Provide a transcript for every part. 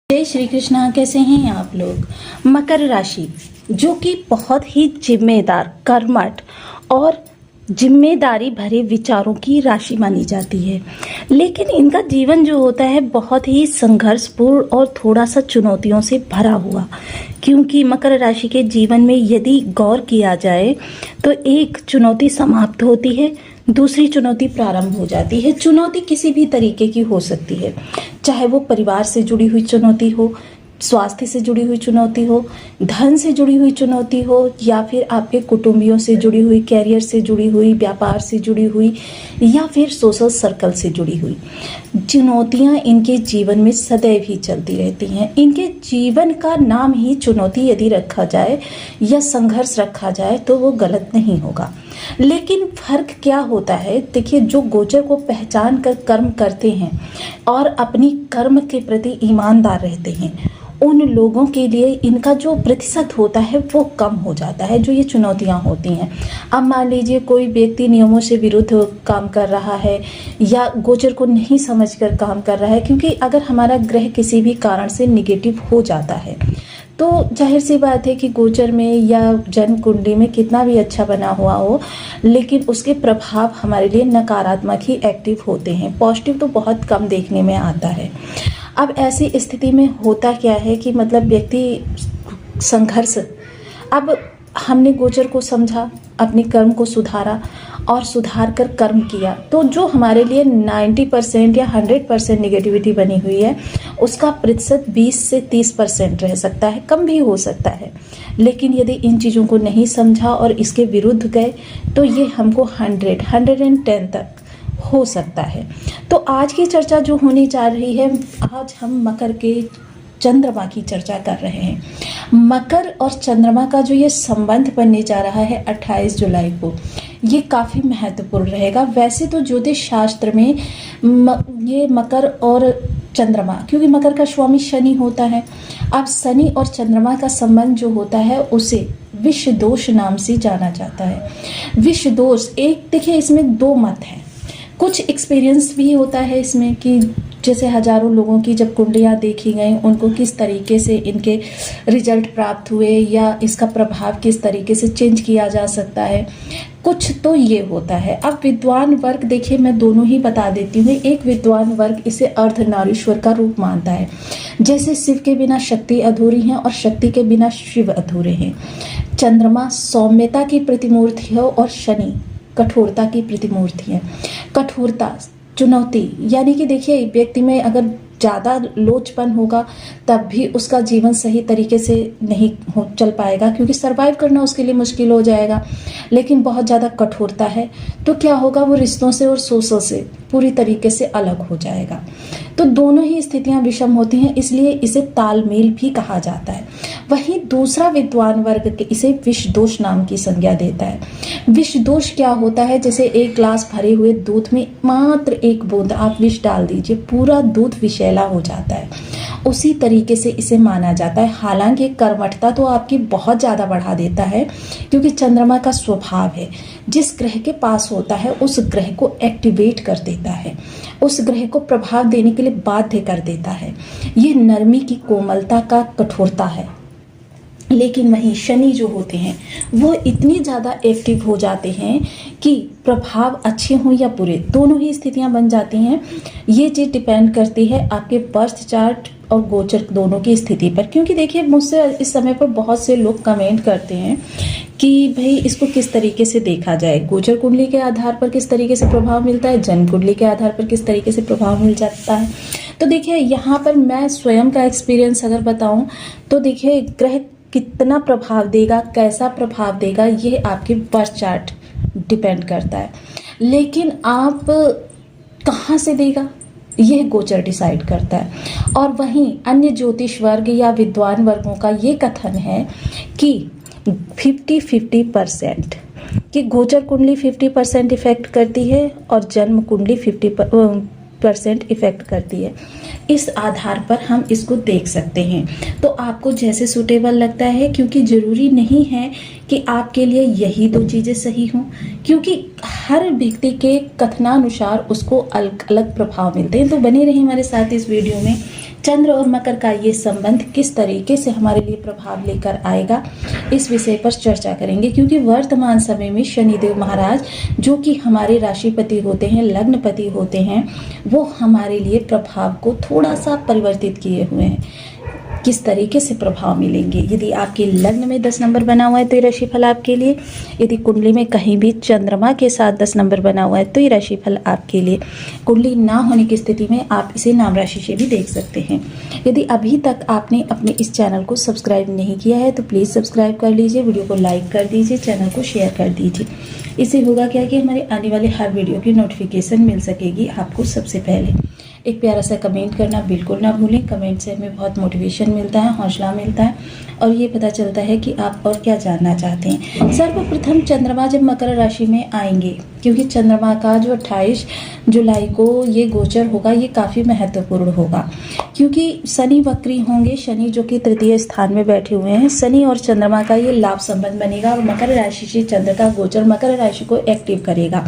जय श्री कृष्णा। कैसे हैं आप लोग। मकर राशि जो कि बहुत ही जिम्मेदार, कर्मठ और जिम्मेदारी भरे विचारों की राशि मानी जाती है, लेकिन इनका जीवन जो होता है बहुत ही संघर्षपूर्ण और थोड़ा सा चुनौतियों से भरा हुआ। क्योंकि मकर राशि के जीवन में यदि गौर किया जाए तो एक चुनौती समाप्त होती है, दूसरी चुनौती प्रारंभ हो जाती है। चुनौती किसी भी तरीके की हो सकती है, चाहे वो परिवार से जुड़ी हुई चुनौती हो, स्वास्थ्य से जुड़ी हुई चुनौती हो, धन से जुड़ी हुई चुनौती हो, या फिर आपके कुटुंबियों से जुड़ी हुई, कैरियर से जुड़ी हुई, व्यापार से जुड़ी हुई, या फिर सोशल सर्कल से जुड़ी हुई चुनौतियां इनके जीवन में सदैव ही चलती रहती हैं। इनके जीवन का नाम ही चुनौती यदि रखा जाए या संघर्ष रखा जाए तो वो गलत नहीं होगा। लेकिन फर्क क्या होता है, देखिए, जो गोचर को पहचान कर कर्म करते हैं और अपनी कर्म के प्रति ईमानदार रहते हैं, उन लोगों के लिए इनका जो प्रतिशत होता है वो कम हो जाता है, जो ये चुनौतियां होती हैं। अब मान लीजिए कोई व्यक्ति नियमों से विरुद्ध काम कर रहा है या गोचर को नहीं समझकर काम कर रहा है, क्योंकि अगर हमारा ग्रह किसी भी कारण से निगेटिव हो जाता है तो जाहिर सी बात है कि गोचर में या जन्म कुंडली में कितना भी अच्छा बना हुआ हो, लेकिन उसके प्रभाव हमारे लिए नकारात्मक ही एक्टिव होते हैं, पॉजिटिव तो बहुत कम देखने में आता है। अब ऐसी स्थिति में होता क्या है कि मतलब व्यक्ति संघर्ष, अब हमने गोचर को समझा, अपने कर्म को सुधारा और सुधार कर कर्म किया, तो जो हमारे लिए 90% या 100% निगेटिविटी बनी हुई है उसका प्रतिशत 20 से 30% रह सकता है, कम भी हो सकता है। लेकिन यदि इन चीज़ों को नहीं समझा और इसके विरुद्ध गए तो ये हमको 110 तक हो सकता है। तो आज की चर्चा जो होने जा रही है, आज हम मकर के चंद्रमा की चर्चा कर रहे हैं। मकर और चंद्रमा का जो ये संबंध बनने जा रहा है 28 जुलाई को, ये काफ़ी महत्वपूर्ण रहेगा। वैसे तो ज्योतिष शास्त्र में ये मकर और चंद्रमा, क्योंकि मकर का स्वामी शनि होता है, अब शनि और चंद्रमा का संबंध जो होता है उसे विष दोष नाम से जाना जाता है। विष दोष, एक देखिए इसमें दो मत हैं, कुछ एक्सपीरियंस भी होता है इसमें कि जैसे हजारों लोगों की जब कुंडलियाँ देखी गई, उनको किस तरीके से इनके रिजल्ट प्राप्त हुए या इसका प्रभाव किस तरीके से चेंज किया जा सकता है, कुछ तो ये होता है। अब विद्वान वर्ग, देखिए मैं दोनों ही बता देती हूँ। एक विद्वान वर्ग इसे अर्धनारीश्वर का रूप मानता है, जैसे शिव के बिना शक्ति अधूरी है और शक्ति के बिना शिव अधूरे हैं। चंद्रमा सौम्यता की प्रतिमूर्ति है और शनि कठोरता की प्रतिमूर्ति है। कठोरता, चुनौती, यानी कि देखिए व्यक्ति में अगर ज़्यादा लोचपन होगा तब भी उसका जीवन सही तरीके से नहीं चल पाएगा, क्योंकि सरवाइव करना उसके लिए मुश्किल हो जाएगा। लेकिन बहुत ज़्यादा कठोरता है तो क्या होगा, वो रिश्तों से और सोचों से पूरी तरीके से अलग हो जाएगा। तो दोनों ही स्थितियां विषम होती हैं, इसलिए इसे तालमेल भी कहा जाता है। वहीं दूसरा विद्वान वर्ग इसे विष दोष नाम की संज्ञा देता है। विष दोष क्या होता है, जैसे एक ग्लास भरे हुए दूध में मात्र एक बूंद आप विष डाल दीजिए, पूरा दूध विषैला हो जाता है, उसी तरीके से इसे माना जाता है। हालांकि कर्मठता तो आपकी बहुत ज़्यादा बढ़ा देता है, क्योंकि चंद्रमा का स्वभाव है जिस ग्रह के पास होता है उस ग्रह को एक्टिवेट कर देता है, उस ग्रह को प्रभाव देने के लिए बाध्य कर देता है। ये नरमी की कोमलता का कठोरता है। लेकिन वहीं शनि जो होते हैं वो इतनी ज़्यादा एक्टिव हो जाते हैं कि प्रभाव अच्छे हों या बुरे, दोनों ही स्थितियां बन जाती हैं। ये चीज़ डिपेंड करती है आपके बर्थ चार्ट और गोचर दोनों की स्थिति पर। क्योंकि देखिए मुझसे इस समय पर बहुत से लोग कमेंट करते हैं कि भाई इसको किस तरीके से देखा जाए, गोचर कुंडली के आधार पर किस तरीके से प्रभाव मिलता है, जन्म कुंडली के आधार पर किस तरीके से प्रभाव मिल जाता है। तो देखिए यहाँ पर मैं स्वयं का एक्सपीरियंस अगर बताऊँ तो देखिए ग्रह कितना प्रभाव देगा, कैसा प्रभाव देगा, ये आपके बर्थ चार्ट डिपेंड करता है। लेकिन आप कहाँ से देगा यह गोचर डिसाइड करता है। और वहीं अन्य ज्योतिष वर्ग या विद्वान वर्गों का ये कथन है कि 50-50% कि गोचर कुंडली 50% इफेक्ट करती है और जन्म कुंडली 50% इफेक्ट करती है। इस आधार पर हम इसको देख सकते हैं। तो आपको जैसे सूटेबल लगता है, क्योंकि ज़रूरी नहीं है कि आपके लिए यही दो चीज़ें सही हों, क्योंकि हर व्यक्ति के कथनानुसार उसको अलग अलग प्रभाव मिलते हैं। तो बने रहिए हमारे साथ इस वीडियो में। चंद्र और मकर का ये संबंध किस तरीके से हमारे लिए प्रभाव लेकर आएगा, इस विषय पर चर्चा करेंगे। क्योंकि वर्तमान समय में शनिदेव महाराज जो कि हमारे राशिपति होते हैं, लग्नपति होते हैं, वो हमारे लिए प्रभाव को थोड़ा सा परिवर्तित किए हुए हैं। किस तरीके से प्रभाव मिलेंगे, यदि आपके लग्न में 10 नंबर बना हुआ है तो ये राशिफल आपके लिए, यदि कुंडली में कहीं भी चंद्रमा के साथ 10 नंबर बना हुआ है तो ये राशिफल आपके लिए। कुंडली ना होने की स्थिति में आप इसे नाम राशि से भी देख सकते हैं। यदि अभी तक आपने अपने इस चैनल को सब्सक्राइब नहीं किया है तो प्लीज़ सब्सक्राइब कर लीजिए, वीडियो को लाइक कर दीजिए, चैनल को शेयर कर दीजिए। इससे होगा क्या कि हमारे आने वाले हर वीडियो की नोटिफिकेशन मिल सकेगी आपको सबसे पहले। एक प्यारा सा कमेंट करना बिल्कुल ना भूलें, कमेंट से हमें बहुत मोटिवेशन मिलता है, हौसला मिलता है और ये पता चलता है कि आप और क्या जानना चाहते हैं। सर्वप्रथम चंद्रमा जब मकर राशि में आएंगे, क्योंकि चंद्रमा का जो 28 जुलाई को ये गोचर होगा, ये काफ़ी महत्वपूर्ण होगा क्योंकि शनि वक्री होंगे। शनि जो कि तृतीय स्थान में बैठे हुए हैं, शनि और चंद्रमा का ये लाभ संबंध बनेगा और मकर राशि से चंद्र का गोचर मकर राशि को एक्टिव करेगा,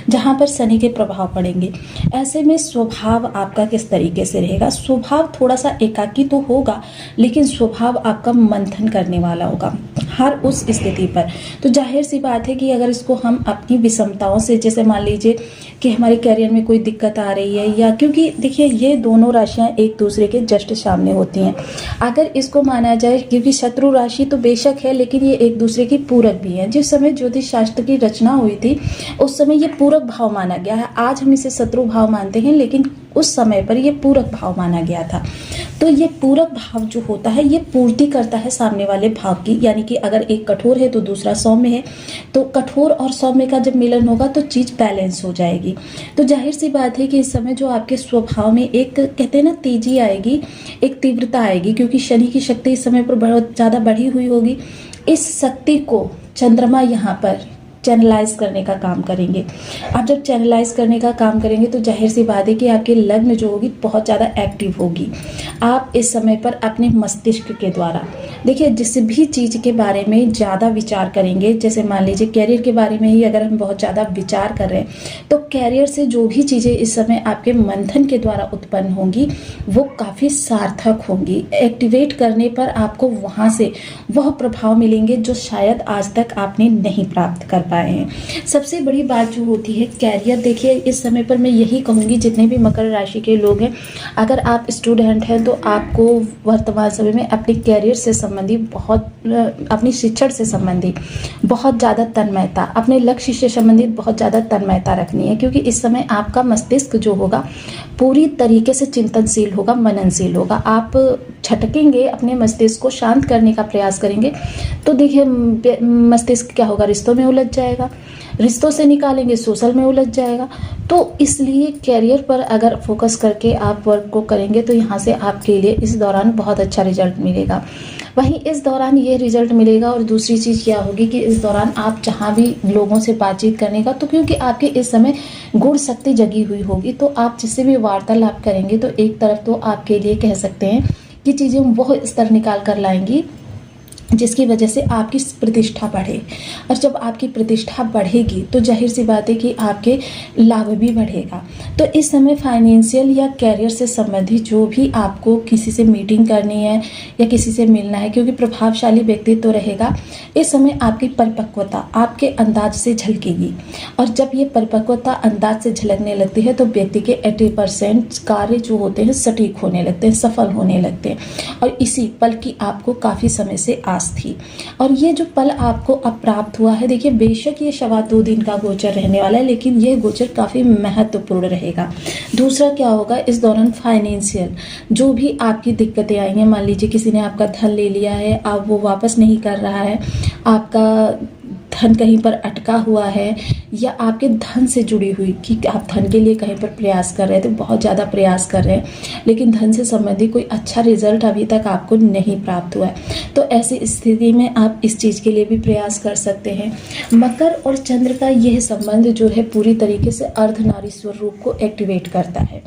जहाँ पर शनि के प्रभाव पड़ेंगे। ऐसे में स्वभाव आपका किस तरीके से रहेगा? स्वभाव थोड़ा सा एकाकी तो होगा, लेकिन स्वभाव आपका मंथन करने वाला होगा हर उस स्थिति पर। तो जाहिर सी बात है कि अगर इसको हम अपनी विषमताओं से, जैसे मान लीजिए कि हमारे करियर में कोई दिक्कत आ रही है, या क्योंकि देखिए ये दोनों राशियां एक दूसरे के जस्ट सामने होती हैं। अगर इसको माना जाए, क्योंकि शत्रु राशि तो बेशक है लेकिन ये एक दूसरे की पूरक भी है। जिस समय ज्योतिष शास्त्र की रचना हुई थी उस समय ये पूरक भाव माना गया है। आज हम इसे शत्रु भाव मानते हैं, लेकिन उस समय पर ये पूरक भाव माना गया था। तो ये पूरक भाव जो होता है ये पूर्ति करता है सामने वाले भाव की, यानी कि अगर एक कठोर है तो दूसरा सौम्य है, तो कठोर और सौम्य का जब मिलन होगा तो चीज बैलेंस हो जाएगी। तो जाहिर सी बात है कि इस समय जो आपके स्वभाव में एक कहते हैं ना तेजी आएगी, एक तीव्रता आएगी, क्योंकि शनि की शक्ति इस समय पर बहुत ज्यादा बढ़ी हुई होगी। इस शक्ति को चंद्रमा यहाँ पर चैनलाइज करने का काम करेंगे। आप जब चैनलाइज करने का काम करेंगे तो जाहिर सी बात है कि आपकी लग्न जो होगी बहुत ज़्यादा एक्टिव होगी। आप इस समय पर अपने मस्तिष्क के द्वारा देखिए जिस भी चीज़ के बारे में ज़्यादा विचार करेंगे, जैसे मान लीजिए कैरियर के बारे में ही अगर हम बहुत ज़्यादा विचार कर रहे हैं तो कैरियर से जो भी चीज़ें इस समय आपके मंथन के द्वारा उत्पन्न होंगी वो काफ़ी सार्थक होंगी। एक्टिवेट करने पर आपको वहाँ से वह प्रभाव मिलेंगे जो शायद आज तक आपने नहीं प्राप्त कर पाए हैं। सबसे बड़ी बात जो होती है कैरियर, देखिए इस समय पर मैं यही कहूँगी जितने भी मकर राशि के लोग हैं, अगर आप स्टूडेंट हैं तो आपको वर्तमान समय में अपने कैरियर से संबंधी बहुत, अपनी शिक्षण से संबंधी बहुत ज़्यादा तन्मयता, अपने लक्ष्य से संबंधित बहुत ज़्यादा तन्मयता रखनी है, क्योंकि इस समय आपका मस्तिष्क जो होगा पूरी तरीके से चिंतनशील होगा, मननशील होगा। आप झटकेंगे, अपने मस्तिष्क को शांत करने का प्रयास करेंगे तो देखिए मस्तिष्क क्या होगा, रिश्तों में उलझ जाएगा, रिश्तों से निकालेंगे सोशल में उलझ जाएगा। तो इसलिए कैरियर पर अगर फोकस करके आप वर्क को करेंगे तो यहाँ से आपके लिए इस दौरान बहुत अच्छा रिजल्ट मिलेगा। वहीं इस दौरान ये रिजल्ट मिलेगा और दूसरी चीज़ क्या होगी कि इस दौरान आप जहाँ भी लोगों से बातचीत करने का, तो क्योंकि आपके इस समय गुण शक्ति जगी हुई होगी तो आप जिससे भी वार्तालाप करेंगे तो एक तरफ तो आपके लिए कह सकते हैं कि चीज़ें वो स्तर निकाल कर लाएंगी जिसकी वजह से आपकी प्रतिष्ठा बढ़े, और जब आपकी प्रतिष्ठा बढ़ेगी तो जाहिर सी बात है कि आपके लाभ भी बढ़ेगा। तो इस समय फाइनेंशियल या कैरियर से संबंधित जो भी आपको किसी से मीटिंग करनी है या किसी से मिलना है, क्योंकि प्रभावशाली व्यक्तित्व तो रहेगा, इस समय आपकी परिपक्वता आपके अंदाज से झलकेगी, और जब ये परिपक्वता अंदाज से झलकने लगती है तो व्यक्ति के 80% कार्य जो होते हैं सटीक होने लगते हैं, सफल होने लगते हैं, और इसी पल की आपको काफ़ी समय से थी। और ये जो पल आपको अब प्राप्त हुआ है, देखिए बेशक ये 2.25 दिन का गोचर रहने वाला है, लेकिन ये गोचर काफी महत्वपूर्ण रहेगा। दूसरा क्या होगा, इस दौरान फाइनेंशियल जो भी आपकी दिक्कतें आई हैं, मान लीजिए किसी ने आपका धन ले लिया है, आप वो वापस नहीं कर रहा है, आपका धन कहीं पर अटका हुआ है, या आपके धन से जुड़ी हुई कि आप धन के लिए कहीं पर प्रयास कर रहे थे, बहुत ज़्यादा प्रयास कर रहे हैं लेकिन धन से संबंधित कोई अच्छा रिजल्ट अभी तक आपको नहीं प्राप्त हुआ है, तो ऐसी स्थिति में आप इस चीज़ के लिए भी प्रयास कर सकते हैं। मकर और चंद्र का यह संबंध जो है पूरी तरीके से अर्धनारीश्वर रूप को एक्टिवेट करता है।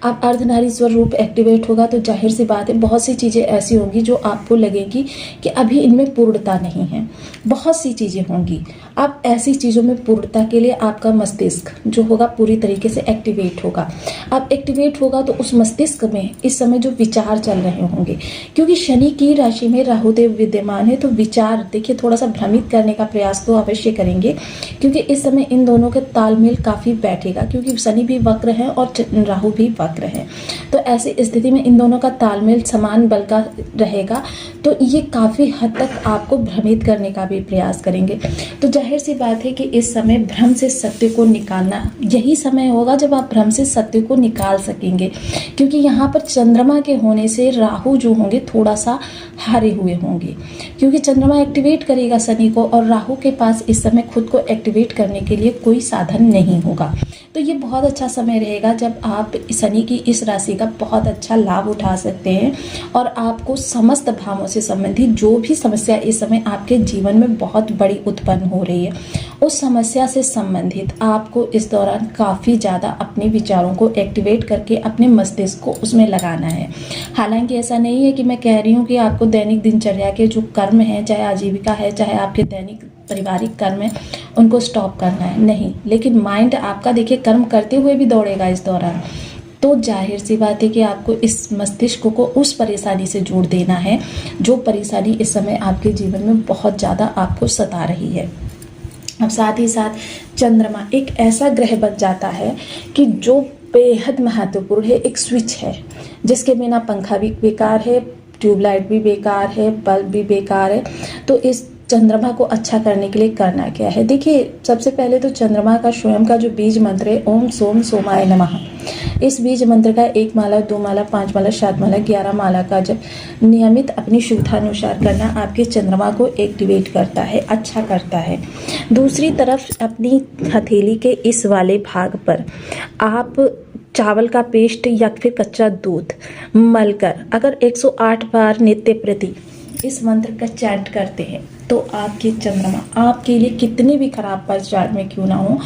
अब अर्धनारीश्वर रूप एक्टिवेट होगा तो जाहिर सी बात है बहुत सी चीज़ें ऐसी होंगी जो आपको लगेगी कि अभी इनमें पूर्णता नहीं है, बहुत सी चीज़ें होंगी। आप ऐसी चीज़ों में पूर्णता के लिए आपका मस्तिष्क जो होगा पूरी तरीके से एक्टिवेट होगा। अब एक्टिवेट होगा तो उस मस्तिष्क में इस समय जो विचार चल रहे होंगे, क्योंकि शनि की राशि में राहुदेव विद्यमान है, तो विचार देखिए थोड़ा सा भ्रमित करने का प्रयास तो अवश्य करेंगे, क्योंकि इस समय इन दोनों के तालमेल काफ़ी बैठेगा, क्योंकि शनि भी वक्र है और राहु भी वक्र है। तो ऐसी स्थिति में इन दोनों का तालमेल समान बल का रहेगा, तो ये काफ़ी हद तक आपको भ्रमित करने का भी प्रयास करेंगे। तो जाहिर सी बात है कि इस समय भ्रम से सत्य को निकालना यही समय होगा जब आप भ्रम से सत्य को निकाल सकेंगे, क्योंकि यहाँ पर चंद्रमा के होने से राहु जो होंगे थोड़ा सा हारे हुए होंगे, क्योंकि चंद्रमा एक्टिवेट करेगा शनि को, और राहु के पास इस समय खुद को एक्टिवेट करने के लिए कोई साधन नहीं होगा। तो ये बहुत अच्छा समय रहेगा जब आप शनि की इस राशि का बहुत अच्छा लाभ उठा सकते हैं, और आपको समस्त भावों से संबंधित जो भी समस्या इस समय आपके जीवन में बहुत बड़ी उत्पन्न हो रही है, उस समस्या से संबंधित आपको इस दौरान काफ़ी ज़्यादा अपने विचारों को एक्टिवेट करके अपने मस्तिष्क को उसमें लगाना है। हालांकि ऐसा नहीं है कि मैं कह रही हूँ कि आपको दैनिक दिनचर्या के जो कर्म हैं, चाहे आजीविका है, चाहे आपके दैनिक पारिवारिक कर्म है, उनको स्टॉप करना है, नहीं, लेकिन माइंड आपका देखिए कर्म करते हुए भी दौड़ेगा इस दौरान। तो जाहिर सी बात है कि आपको इस मस्तिष्क को उस परेशानी से जोड़ देना है जो परेशानी इस समय आपके जीवन में बहुत ज़्यादा आपको सता रही है। अब साथ ही साथ चंद्रमा एक ऐसा ग्रह बन जाता है कि जो बेहद महत्वपूर्ण है, एक स्विच है जिसके बिना पंखा भी बेकार है, ट्यूबलाइट भी बेकार है, बल्ब भी बेकार है। तो इस चंद्रमा को अच्छा करने के लिए करना क्या है, देखिए सबसे पहले तो चंद्रमा का स्वयं का जो बीज मंत्र है, ओम सोम सोमाय नमः, इस बीज मंत्र का 1 माला, 2 माला, 5 माला, 7 माला, 11 माला का जब नियमित अपनी शुद्धानुसार करना आपके चंद्रमा को एक्टिवेट करता है, अच्छा करता है। दूसरी तरफ अपनी हथेली के इस वाले भाग पर आप चावल का पेस्ट या फिर कच्चा दूध मलकर अगर 108 बार नित्य प्रति इस मंत्र का चैंट करते हैं, तो आपके चंद्रमा आपके लिए कितने भी खराब परिचार में क्यों ना हो,